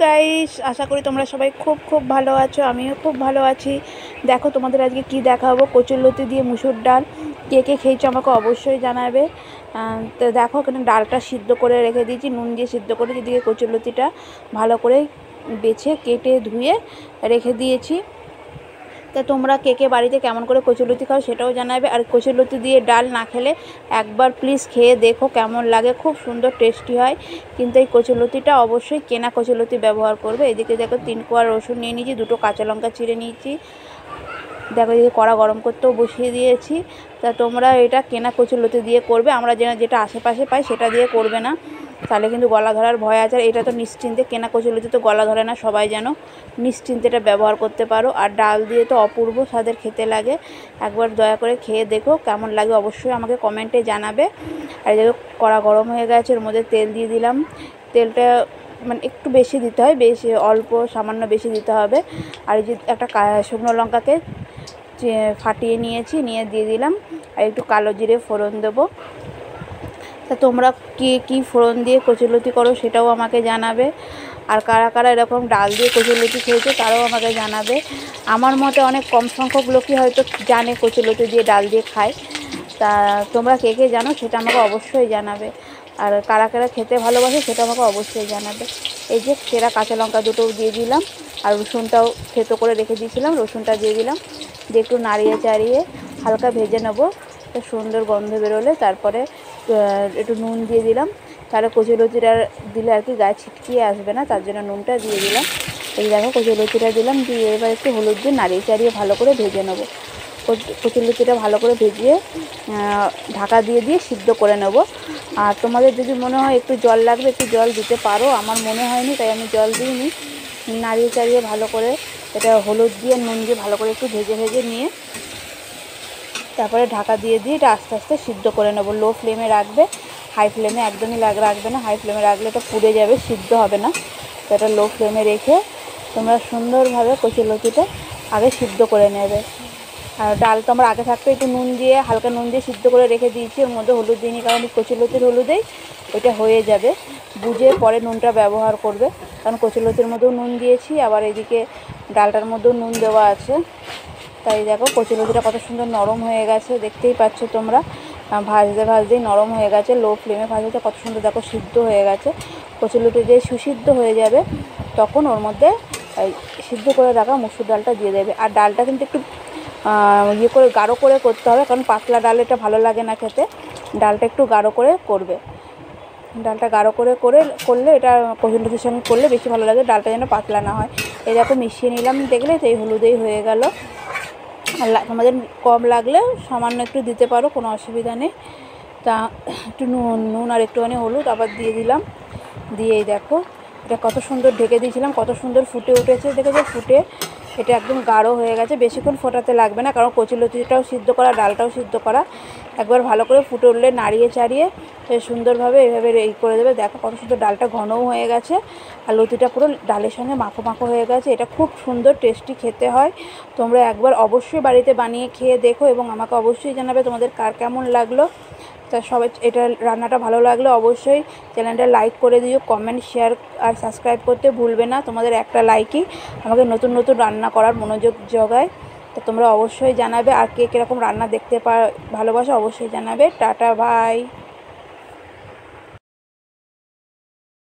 Guys, আশা করি তোমরা সবাই খুব খুব ভালো আছো। আমিও খুব ভালো আছি। দেখো তোমাদের আজকে কি দেখাবো, কচুরলতি দিয়ে মুসুর ডাল। কে কে খেয়েছো আমাকে অবশ্যই জানাবে। তো দেখো এখানে ডালটা সিদ্ধ করে রেখে দিয়েছি, নুন দিয়ে সিদ্ধ করে, যেদিকে কচুরলতিটা ভালো করে বেছে কেটে ধুয়ে রেখে দিয়েছি। তা তোমরা কে কে বাড়িতে কেমন করে কচুরলতি খাও সেটাও জানাবে। আর কচুরলতি দিয়ে ডাল না খেলে একবার প্লিজ খেয়ে দেখো কেমন লাগে, খুব সুন্দর টেস্টি হয়। কিন্তু এই কচুরলতিটা অবশ্যই কেনা কচুরলতি ব্যবহার করবে। এদিকে দেখো 3 কোয়া রসুন নিয়ে নিয়েছি, 2টো কাঁচা লঙ্কা চিড়ে নিয়েছি। দেখো এদিকে কড়া গরম করতেও বসিয়ে দিয়েছি। তা তোমরা এটা কেনা কচুরলতি দিয়ে করবে, আমরা যেটা আশেপাশে পাই সেটা দিয়ে করবে না, তাহলে কিন্তু গলা ধরার ভয় আছে। আর এটা তো নিশ্চিন্তে, কেনা কচুরলতি তো গলা ধরে না, সবাই যেন নিশ্চিন্তে এটা ব্যবহার করতে পারো। আর ডাল দিয়ে তো অপূর্ব স্বাদের খেতে লাগে। একবার দয়া করে খেয়ে দেখো কেমন লাগে, অবশ্যই আমাকে কমেন্টে জানাবে। আর দেখো কড়া গরম হয়ে গেছে, এর মধ্যে তেল দিয়ে দিলাম। তেলটা মানে একটু বেশি দিতে হয়, বেশি অল্প সামান্য বেশি দিতে হবে। আর এই যে একটা শুকনো লঙ্কাকে ফাটিয়ে নিয়েছি, নিয়ে দিয়ে দিলাম। আর একটু কালো জিরে ফোড়ন দেবো। তা তোমরা কী ফোড়ন দিয়ে কচুরলতি করো সেটাও আমাকে জানাবে। আর কারা কারা এরকম ডাল দিয়ে কচুরলতি খেয়েছে তারাও আমাকে জানাবে। আমার মতে অনেক কম সংখ্যক লোকই হয়তো জানে কচুরলতি দিয়ে ডাল দিয়ে খায়। তা তোমরা কে কে জানো সেটা আমাকে অবশ্যই জানাবে। আর কারা কারা খেতে ভালোবাসে সেটা আমাকে অবশ্যই জানাবে। এই যে সেরা কাঁচা লঙ্কা দুটোও দিয়ে দিলাম, আর রসুনটাও থেতো করে রেখে দিয়েছিলাম, রসুনটা দিয়ে দিলাম। দিয়ে একটু নাড়িয়ে চাড়িয়ে হালকা ভেজে নেবো। সুন্দর গন্ধ বেরোলে তারপরে একটু নুন দিয়ে দিলাম, তাহলে কচুরলতিটা দিলে আর কি গায়ে ছিটকিয়ে আসবে না, তার জন্য নুনটা দিয়ে দিলাম। এই দেখো কচুরলতিটা দিলাম, দিয়ে এবার একটু হলুদ দিয়ে নাড়িয়ে চাড়িয়ে ভালো করে ভেজে নেবো। কচুরলতিটা ভালো করে ভেজিয়ে ঢাকা দিয়ে সিদ্ধ করে নেব। আর তোমাদের যদি মনে হয় একটু জল লাগবে, একটু জল দিতে পারো, আমার মনে হয়নি তাই আমি জল দিইনি। নাড়িয়ে চাড়িয়ে ভালো করে এটা হলুদ দিয়ে নুন দিয়ে ভালো করে একটু ভেজে নিয়ে তারপরে ঢাকা দিয়ে এটা আস্তে আস্তে সিদ্ধ করে নেব। লো ফ্লেমে রাখবে, হাই ফ্লেমে একদমই রাখবে না। হাই ফ্লেমে রাখলে এটা পুড়ে যাবে, সিদ্ধ হবে না। তো এটা লো ফ্লেমে রেখে তোমরা সুন্দরভাবে কচুরলতিটা আগে সিদ্ধ করে নেবে। আর ডাল তো আমরা আগে থাকতে একটু নুন দিয়ে, হালকা নুন দিয়ে সিদ্ধ করে রেখে দিয়েছি, ওর মধ্যে হলুদ দিইনি, কারণ কচুরলতির হলুদেই ওইটা হয়ে যাবে। বুঝে পরে নুনটা ব্যবহার করবে, কারণ কচুরলতির মধ্যেও নুন দিয়েছি, আবার এদিকে ডালটার মধ্যেও নুন দেওয়া আছে। তাই দেখো কচুরলতিটা কত সুন্দর নরম হয়ে গেছে, দেখতেই পাচ্ছ তোমরা। ভাজতেই নরম হয়ে গেছে, লো ফ্লেমে ভাজতে কত সুন্দর দেখো সিদ্ধ হয়ে গেছে। কচুরলতি যে সুসিদ্ধ হয়ে যাবে তখন ওর মধ্যে সিদ্ধ করে রাখা মুসুর ডালটা দিয়ে দেবে। আর ডালটা কিন্তু একটু করে গাঢ় করে করতে হবে, কারণ পাতলা ডাল এটা ভালো লাগে না খেতে। ডালটা একটু গাঢ় করে করবে। ডালটা গাঢ় করে করলে এটা কচুরলতির সঙ্গে করলে বেশি ভালো লাগে, ডালটা যেন পাতলা না হয়। এই দেখো মিশিয়ে নিলাম, দেখলে তো এই হলুদেই হয়ে গেল। আর তোমাদের কম লাগলে সামান্য একটু দিতে পারো, কোনো অসুবিধা নেই। তা একটু নুন আর একটুখানি হলুদ আবার দিয়ে দিলাম। দিয়েই দেখো এটা কত সুন্দর ঢেকে দিয়েছিলাম, কত সুন্দর ফুটে উঠেছে। দেখেছো ফুটে এটা একদম গাঢ় হয়ে গেছে, বেশিক্ষণ ফোটাতে লাগবে না, কারণ কচুরলতিটাও সিদ্ধ করা, ডালটাও সিদ্ধ করা। একবার ভালো করে ফুটে উঠলে নাড়িয়ে চাড়িয়ে সুন্দরভাবে এইভাবে করে দেবে। দেখো কত সুন্দর ডালটা ঘনও হয়ে গেছে, আর লতিটা পুরো ডালের সঙ্গে মাখো মাখো হয়ে গেছে। এটা খুব সুন্দর টেস্টি খেতে হয়। তোমরা একবার অবশ্যই বাড়িতে বানিয়ে খেয়ে দেখো এবং আমাকে অবশ্যই জানাবে তোমাদের কার কেমন লাগলো। তা সবাই এটা রান্নাটা ভালো লাগলে অবশ্যই চ্যানেলটা লাইক করে দিও, কমেন্ট শেয়ার আর সাবস্ক্রাইব করতে ভুলবে না। তোমাদের একটা লাইকই আমাকে নতুন নতুন রান্না করার মনোযোগ জোগায়। তো তোমরা অবশ্যই জানাবে, আর কে কীরকম রান্না দেখতে ভালোবাসো অবশ্যই জানাবে। Tata, by.